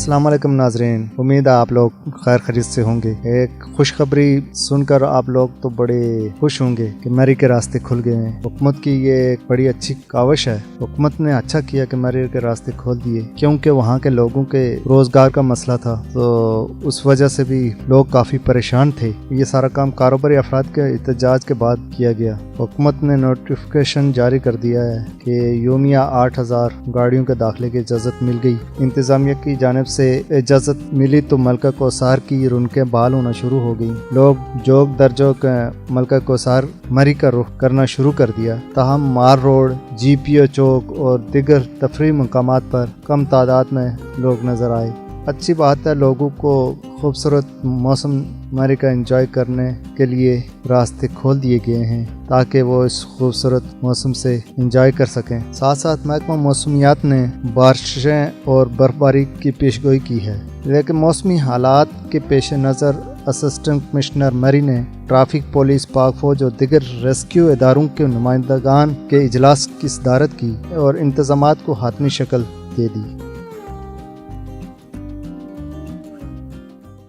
अस्सलाम वालेकुम नाजरीन, उम्मीद है आप लोग खैर खरीद से होंगे। एक खुशखबरी सुनकर आप लोग तो बड़े खुश होंगे कि मरी के रास्ते खुल गए हैं। हुकूमत की ये एक बड़ी अच्छी काविश है। हुकूमत ने अच्छा किया कि मरी के रास्ते खोल दिए, क्योंकि वहाँ के लोगों के रोजगार का मसला था, तो उस वजह से भी लोग काफ़ी परेशान थे। ये सारा काम कारोबारी अफराद के एहतजाज के बाद किया गया। हुकूमत ने नोटिफिकेशन जारी कर दिया है कि योमिया 8000 गाड़ियों के दाखिले की इजाज़त मिल गई। इंतज़ामिया की जानिब से इजाज़त मिली तो मलका कौसार की रुनकें बहाल होना शुरू हो गई। लोग जोग दर जोग मलका कौसार मरी का रुख करना शुरू कर दिया। ताहम मार रोड, GPO चौक और दिगर तफरीही मकामात पर कम तादाद में लोग नज़र आए। अच्छी बात है, लोगों को खूबसूरत मौसम मरी का एंजॉय करने के लिए रास्ते खोल दिए गए हैं ताकि वो इस खूबसूरत मौसम से एंजॉय कर सकें। साथ साथ महकमा मौसमियात ने बारिशें और बर्फबारी की पेशगोई की है, लेकिन मौसमी हालात के पेश नज़र असिस्टेंट कमिश्नर मरी ने ट्रैफिक, पुलिस, पाक फौज और दिगर रेस्क्यू इदारों के नुमाइंदगान के इजलास की सदारत की और इंतजामात को हातमी शक्ल दे दी।